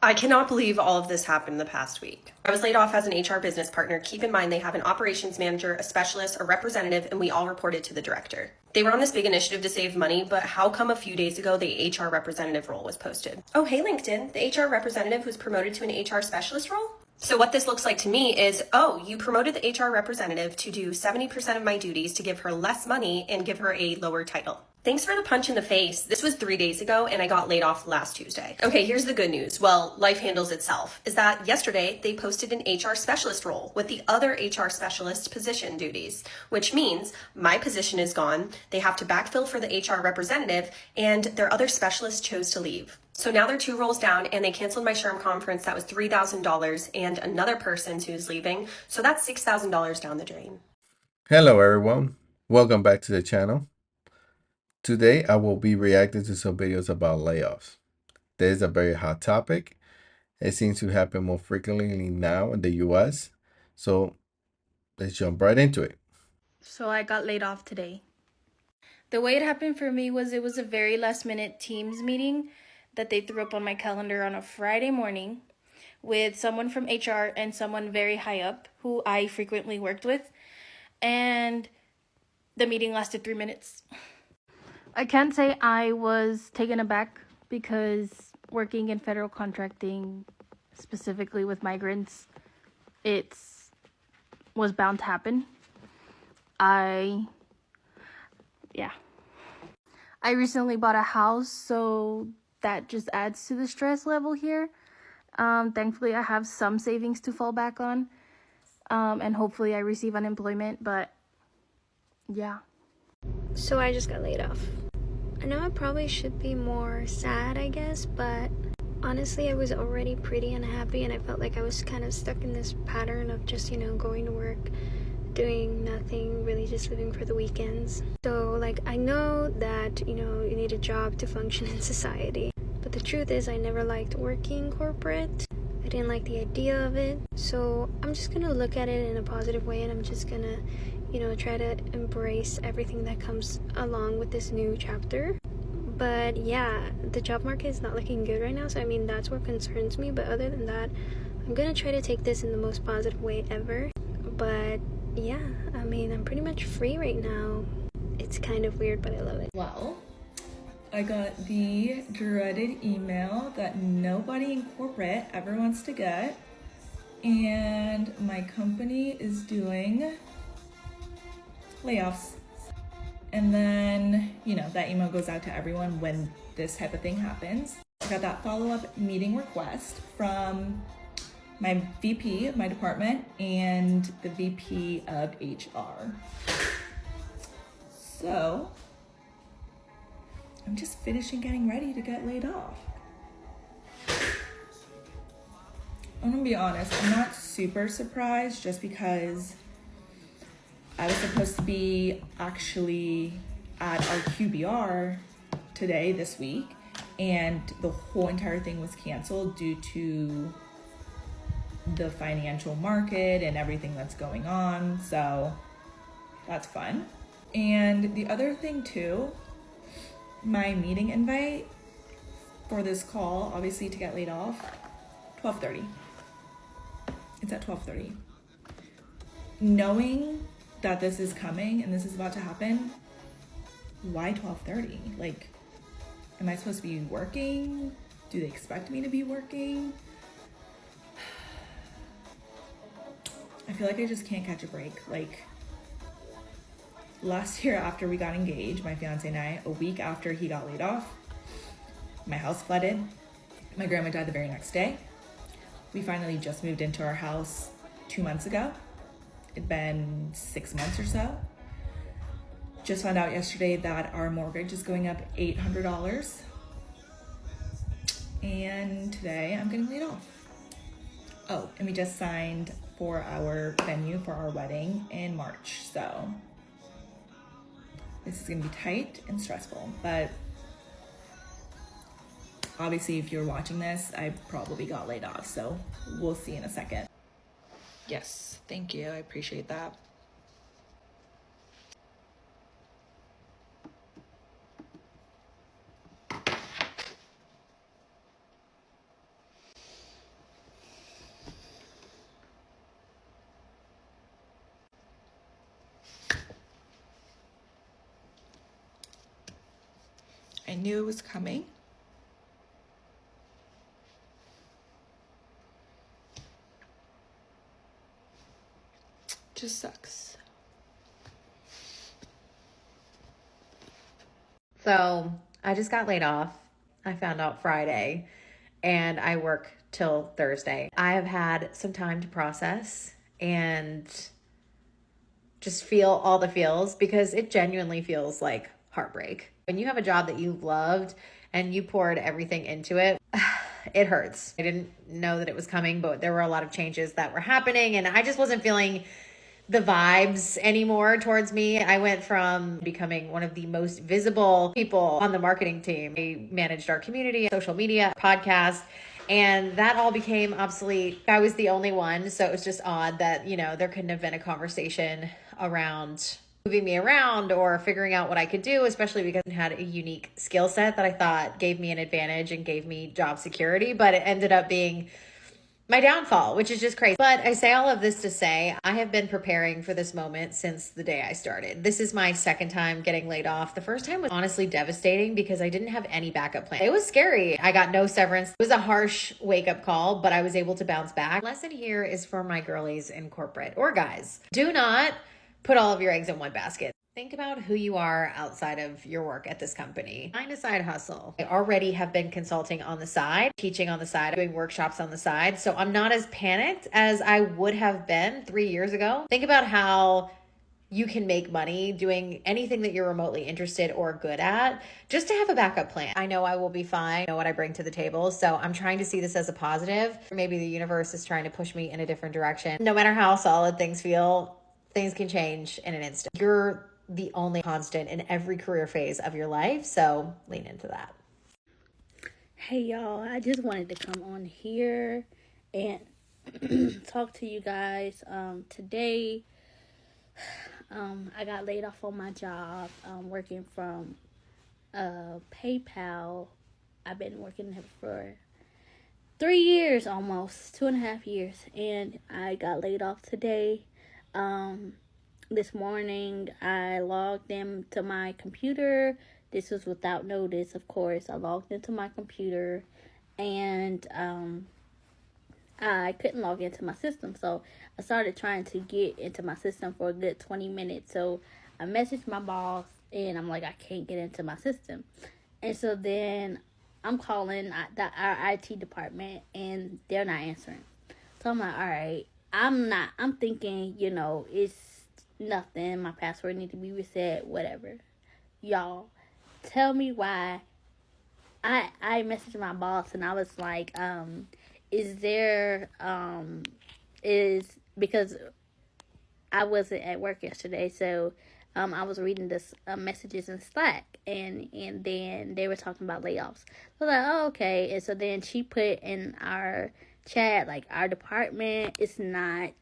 I cannot believe all of this happened the past week. I was laid off as an HR business partner. Keep in mind they have an operations manager, a specialist, a representative, and we all reported to the director. They were on this big initiative to save money, but how come a few days ago the HR representative role was posted? Oh, hey LinkedIn, the HR representative was promoted to an HR specialist role? So what this looks like to me is, oh, you promoted the HR representative to do 70% of my duties to give her less money and give her a lower title. Thanks for the punch in the face. This was 3 days ago and I got laid off last Tuesday. Okay, here's the good news. Well, life handles itself. Is that yesterday they posted an HR specialist role with the other HR specialist position duties, which means my position is gone. They have to backfill for the HR representative and their other specialist chose to leave. So now they're 2 roles down and they canceled my SHRM conference. That was $3,000 and another person who's leaving. So that's $6,000 down the drain. Hello everyone, welcome back to the channel. Today I will be reacting to some videos about layoffs. This is a very hot topic. It seems to happen more frequently now in the US. So let's jump right into it. So I got laid off today. The way it happened for me was it was a very last minute Teams meeting that they threw up on my calendar on a Friday morning with someone from HR and someone very high up who I frequently worked with. And the meeting lasted 3 minutes. I can't say I was taken aback because working in federal contracting, specifically with migrants, it was bound to happen. I recently bought a house, so that just adds to the stress level here. Thankfully, I have some savings to fall back on, and hopefully I receive unemployment, but yeah. So I just got laid off. I know I probably should be more sad, I guess, but honestly, I was already pretty unhappy and I felt like I was kind of stuck in this pattern of just, going to work, doing nothing, really just living for the weekends. So, I know that, you need a job to function in society, but the truth is I never liked working corporate. I didn't like the idea of it. So I'm just gonna look at it in a positive way and I'm just gonna try to embrace everything that comes along with this new chapter. But yeah, the job market is not looking good right now, so that's what concerns me. But other than that, I'm gonna try to take this in the most positive way ever. But yeah, I'm pretty much free right now. It's kind of weird, but I love it. Well, I got the dreaded email that nobody in corporate ever wants to get, and my company is doing layoffs. And then, that email goes out to everyone when this type of thing happens. I got that follow-up meeting request from my VP of my department and the VP of HR. So, I'm just finishing getting ready to get laid off. I'm gonna be honest, I'm not super surprised just because I was supposed to be actually at our QBR today, this week, and the whole entire thing was canceled due to the financial market and everything that's going on, so that's fun. And the other thing too, my meeting invite for this call, obviously to get laid off, 12:30. It's at 12:30. Knowing that this is coming and this is about to happen, why 12:30? Am I supposed to be working? Do they expect me to be working? I feel like I just can't catch a break. Last year after we got engaged, my fiance and I, a week after he got laid off, my house flooded. My grandma died the very next day. We finally just moved into our house 2 months ago. It'd been 6 months or so. Just found out yesterday that our mortgage is going up $800. And today I'm getting laid off. Oh, and we just signed for our venue for our wedding in March. So this is gonna be tight and stressful, but obviously if you're watching this, I probably got laid off, so we'll see in a second. Yes, thank you, I appreciate that. I knew it was coming. Just sucks. So I just got laid off. I found out Friday and I work till Thursday. I have had some time to process and just feel all the feels because it genuinely feels like heartbreak. When you have a job that you loved and you poured everything into it, it hurts. I didn't know that it was coming, but there were a lot of changes that were happening and I just wasn't feeling the vibes anymore towards me. I went from becoming one of the most visible people on the marketing team. I managed our community, social media, podcast, and that all became obsolete. I was the only one, so it was just odd that, there couldn't have been a conversation around moving me around or figuring out what I could do, especially because I had a unique skill set that I thought gave me an advantage and gave me job security, but it ended up being my downfall, which is just crazy. But I say all of this to say, I have been preparing for this moment since the day I started. This is my second time getting laid off. The first time was honestly devastating because I didn't have any backup plan. It was scary. I got no severance. It was a harsh wake-up call, but I was able to bounce back. Lesson here is for my girlies in corporate or guys. Do not put all of your eggs in one basket. Think about who you are outside of your work at this company. Find a side hustle. I already have been consulting on the side, teaching on the side, doing workshops on the side. So I'm not as panicked as I would have been 3 years ago. Think about how you can make money doing anything that you're remotely interested or good at, just to have a backup plan. I know I will be fine. I know what I bring to the table. So I'm trying to see this as a positive. Maybe the universe is trying to push me in a different direction. No matter how solid things feel, things can change in an instant. You're the only constant in every career phase of your life, so lean into that. Hey y'all, I just wanted to come on here and talk to you guys. Today, I got laid off on my job, working from PayPal. I've been working there for 3 years, almost 2.5 years, and I got laid off today. This morning, I logged into my computer. This was without notice, of course. I logged into my computer, and I couldn't log into my system. So I started trying to get into my system for a good 20 minutes. So I messaged my boss, and I'm like, I can't get into my system. And so then I'm calling our IT department, and they're not answering. So I'm like, all right. I'm thinking, it's nothing. My password need to be reset, whatever. Y'all, tell me why. I messaged my boss and I was like, because I wasn't at work yesterday, so I was reading this messages in Slack, and then they were talking about layoffs. So I was like, oh, okay. And so then she put in our chat, like, our department is not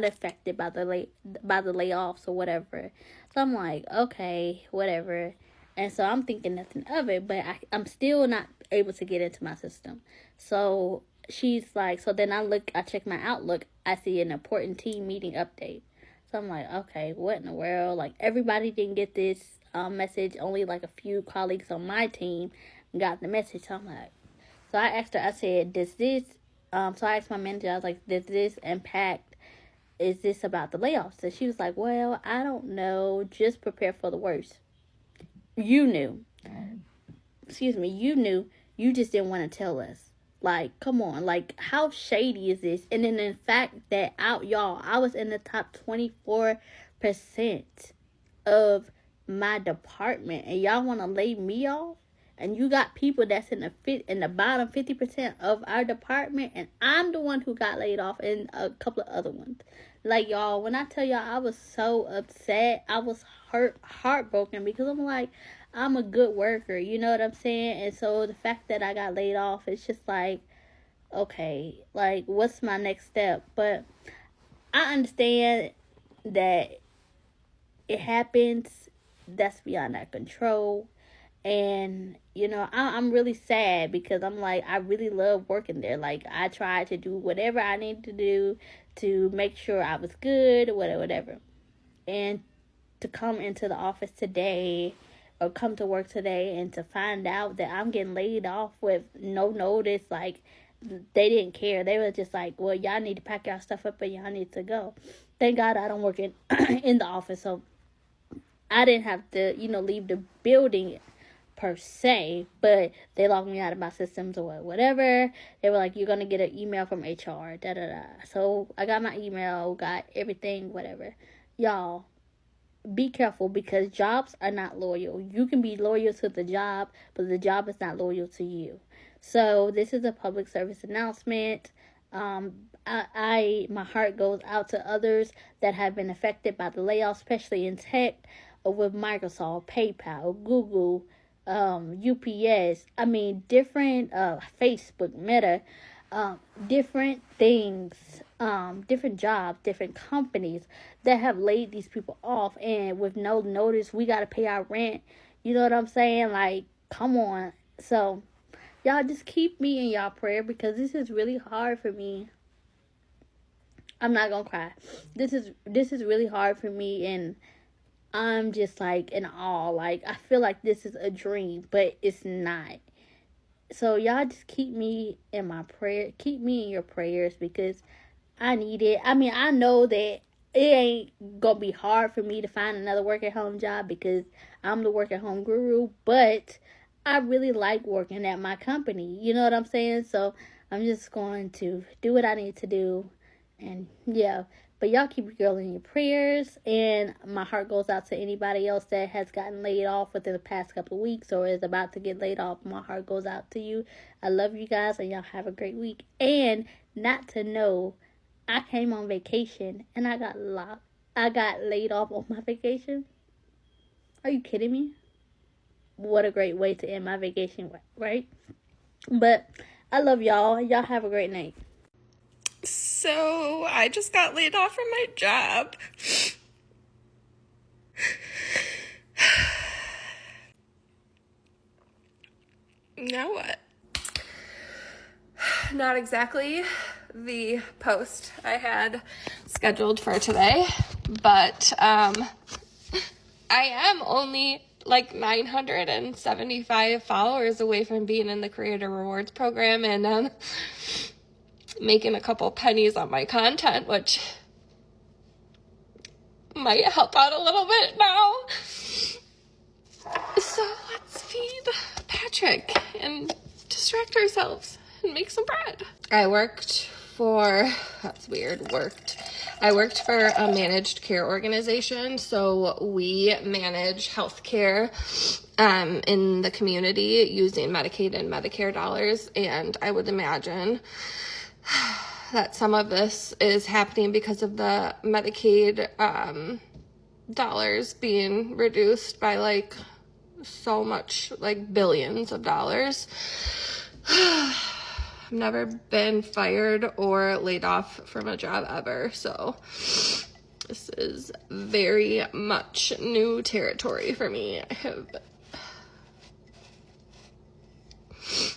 affected by the layoffs or whatever. So I'm like, okay, whatever. And so I'm thinking nothing of it, but I'm still not able to get into my system. So she's like, so then I check my Outlook, I see an important team meeting update. So I'm like, okay, what in the world? Like, everybody didn't get this message. Only like a few colleagues on my team got the message. So I'm like, so I asked her, I said, so I asked my manager, I was like, does this impact, is this about the layoffs? And she was like, well, I don't know, just prepare for the worst. You knew, you just didn't want to tell us. Like, come on, like, how shady is this? And then the fact that I was in the top 24% of my department, and y'all want to lay me off? And you got people that's in the bottom 50% of our department, and I'm the one who got laid off, and a couple of other ones. Like, y'all, when I tell y'all I was so upset, I was heartbroken, because I'm like, I'm a good worker, you know what I'm saying? And so the fact that I got laid off, it's just like, okay, like, what's my next step? But I understand that it happens. That's beyond our control. And, I'm really sad, because I'm like, I really love working there. Like, I tried to do whatever I needed to do to make sure I was good, whatever. And to come into the office today or come to work today and to find out that I'm getting laid off with no notice, like, they didn't care. They were just like, well, y'all need to pack y'all stuff up and y'all need to go. Thank God I don't work in in the office, so I didn't have to, leave the building per se, but they logged me out of my systems or whatever. They were like, you're going to get an email from HR, da-da-da. So I got my email, got everything, whatever. Y'all, be careful, because jobs are not loyal. You can be loyal to the job, but the job is not loyal to you. So this is a public service announcement. My heart goes out to others that have been affected by the layoffs, especially in tech, with Microsoft, PayPal, Google, UPS. I mean, different Facebook, Meta, different things, different jobs, different companies that have laid these people off, and with no notice, we got to pay our rent. You know what I'm saying? Like, come on. So y'all just keep me in y'all prayer, because this is really hard for me. I'm not gonna cry. This is really hard for me, and I'm just like in awe. Like, I feel like this is a dream, but it's not. So y'all just keep me in my prayer. Keep me in your prayers, because I need it. I mean, I know that it ain't gonna be hard for me to find another work at home job, because I'm the work at home guru, but I really like working at my company. You know what I'm saying? So I'm just going to do what I need to do. And yeah, but y'all keep your girl in your prayers. And my heart goes out to anybody else that has gotten laid off within the past couple of weeks or is about to get laid off. My heart goes out to you. I love you guys, and y'all have a great week. And not to know, I came on vacation and I got laid off on my vacation. Are you kidding me? What a great way to end my vacation, right? But I love y'all. Y'all have a great night. So I just got laid off from my job. Now what? Not exactly the post I had scheduled for today, but I am only like 975 followers away from being in the Creator Rewards program, and making a couple pennies on my content, which might help out a little bit now. So let's feed Patrick and distract ourselves and make some bread. I worked for a managed care organization, so we manage healthcare in the community using Medicaid and Medicare dollars, and I would imagine that some of this is happening because of the Medicaid dollars being reduced by like so much, like billions of dollars. I've never been fired or laid off from a job ever, so this is very much new territory for me.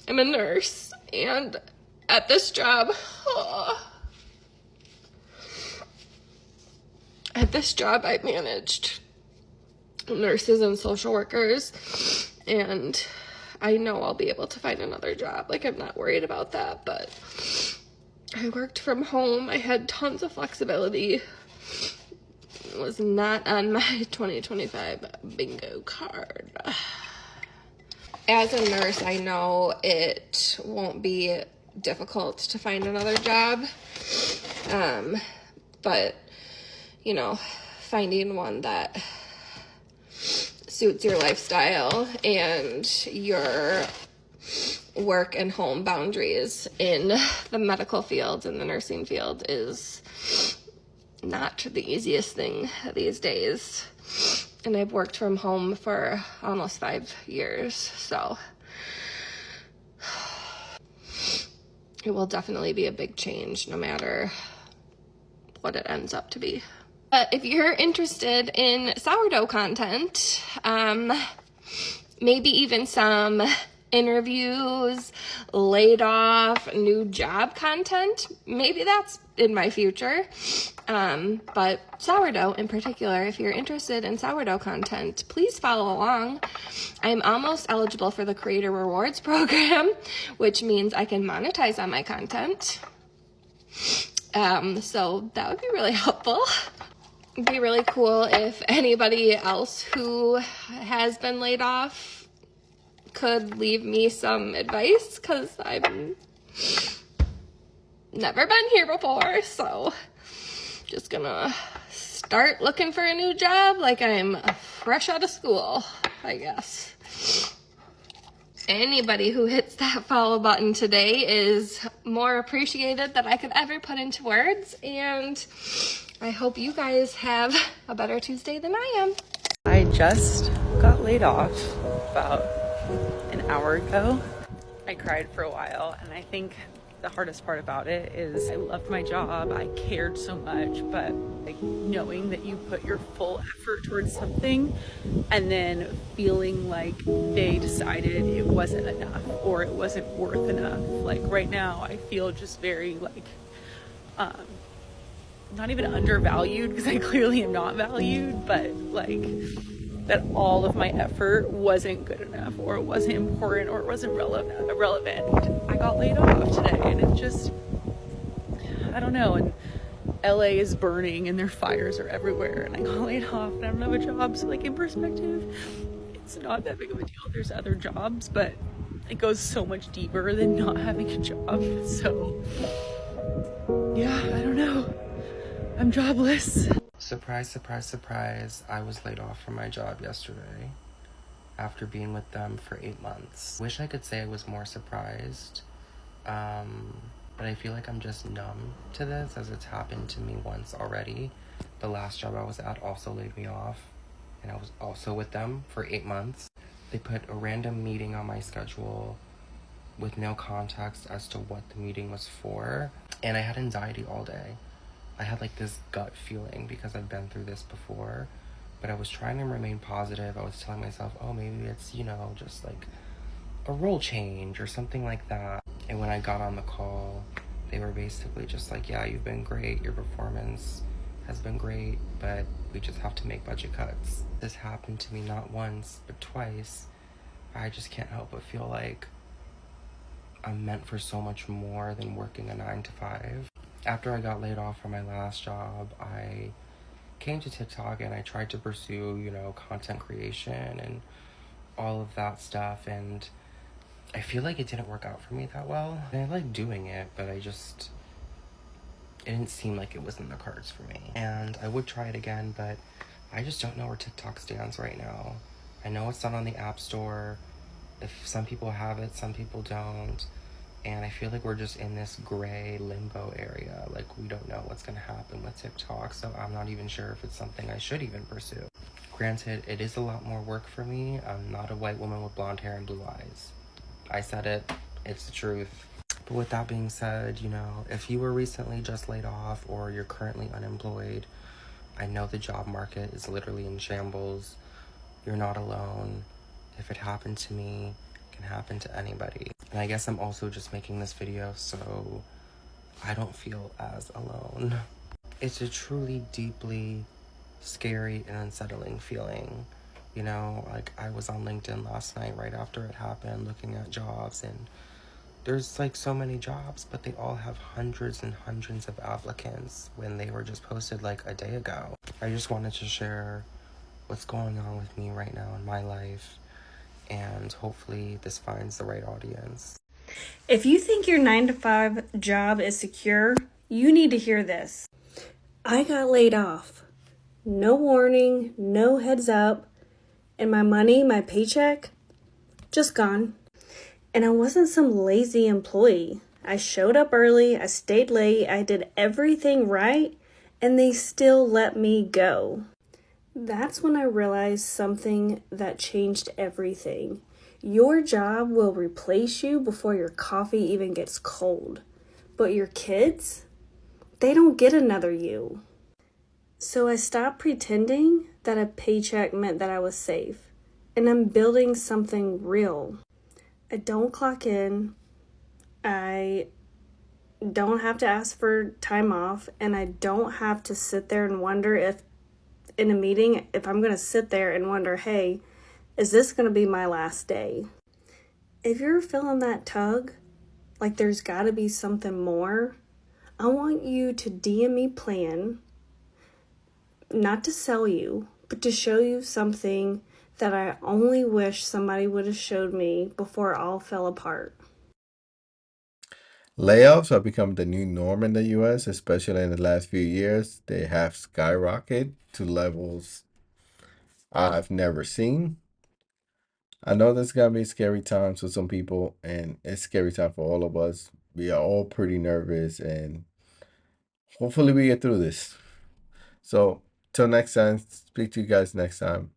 I'm a nurse, and at this job, I managed nurses and social workers, and I know I'll be able to find another job. Like, I'm not worried about that, but I worked from home. I had tons of flexibility. It was not on my 2025 bingo card. As a nurse, I know it won't be difficult to find another job, but finding one that suits your lifestyle and your work and home boundaries in the medical field and the nursing field is not the easiest thing these days. And I've worked from home for almost 5 years, so it will definitely be a big change no matter what it ends up to be. But if you're interested in sourdough content, maybe even some interviews, laid off, new job content. Maybe that's in my future. But sourdough in particular, if you're interested in sourdough content, please follow along. I'm almost eligible for the Creator Rewards program, which means I can monetize on my content. So that would be really helpful. It'd be really cool if anybody else who has been laid off could leave me some advice, because I've never been here before, so just gonna start looking for a new job like I'm fresh out of school, I guess. Anybody who hits that follow button today is more appreciated than I could ever put into words, and I hope you guys have a better Tuesday than I am. I just got laid off about an hour ago. I cried for a while, and I think the hardest part about it is I loved my job, I cared so much, but like knowing that you put your full effort towards something and then feeling like they decided it wasn't enough or it wasn't worth enough. Like right now I feel just very like not even undervalued, because I clearly am not valued, but like that all of my effort wasn't good enough, or it wasn't important, or it wasn't relevant. I got laid off today, and it's just, I don't know, and LA is burning and their fires are everywhere, and I got laid off and I don't have a job. So like in perspective, it's not that big of a deal. There's other jobs, but it goes so much deeper than not having a job. So yeah, I don't know. I'm jobless. Surprise, surprise, surprise. I was laid off from my job yesterday after being with them for 8 months. Wish I could say I was more surprised, but I feel like I'm just numb to this, as it's happened to me once already. The last job I was at also laid me off, and I was also with them for 8 months. They put a random meeting on my schedule with no context as to what the meeting was for, and I had anxiety all day. I had like this gut feeling because I've been through this before, but I was trying to remain positive. I was telling myself, oh, maybe it's, you know, just like a role change or something like that. And when I got on the call, they were basically just like, yeah, you've been great. Your performance has been great, but we just have to make budget cuts. This happened to me not once, but twice. I just can't help but feel like I'm meant for so much more than working a 9 to 5. After I got laid off from my last job, I came to TikTok and I tried to pursue, you know, content creation and all of that stuff, and I feel like it didn't work out for me that well. And I like doing it, but it didn't seem like it was in the cards for me. And I would try it again, but I just don't know where TikTok stands right now. I know it's not on the App Store. If some people have it, some people don't. And I feel like we're just in this gray limbo area. Like, we don't know what's gonna happen with TikTok, so I'm not even sure if it's something I should even pursue. Granted, it is a lot more work for me. I'm not a white woman with blonde hair and blue eyes. I said it, it's the truth. But with that being said, you know, if you were recently just laid off or you're currently unemployed, I know the job market is literally in shambles. You're not alone. If it happened to me, it can happen to anybody. And I guess I'm also just making this video so I don't feel as alone. It's a truly deeply scary and unsettling feeling. You know, like I was on LinkedIn last night right after it happened, looking at jobs, and there's like so many jobs, but they all have hundreds and hundreds of applicants when they were just posted like a day ago. I just wanted to share what's going on with me right now in my life, and hopefully this finds the right audience. If you think your 9 to 5 job is secure, you need to hear this. I got laid off. No warning, no heads up, and my money, my paycheck, just gone. And I wasn't some lazy employee. I showed up early, I stayed late, I did everything right, and they still let me go. That's when I realized something that changed everything. Your job will replace you before your coffee even gets cold. But your kids, they don't get another you. So I stopped pretending that a paycheck meant that I was safe. And I'm building something real. I don't clock in. I don't have to ask for time off, and I don't have to sit there and wonder if in a meeting, if I'm going to sit there and wonder, hey, is this going to be my last day? If you're feeling that tug, like there's got to be something more, I want you to DM me plan, not to sell you, but to show you something that I only wish somebody would have showed me before it all fell apart. Layoffs have become the new norm in the US, especially in the last few years. They have skyrocketed to levels I've never seen. I know this is gonna be scary times for some people, and it's scary time for all of us. We are all pretty nervous, and hopefully we get through this. So, till next time, speak to you guys next time.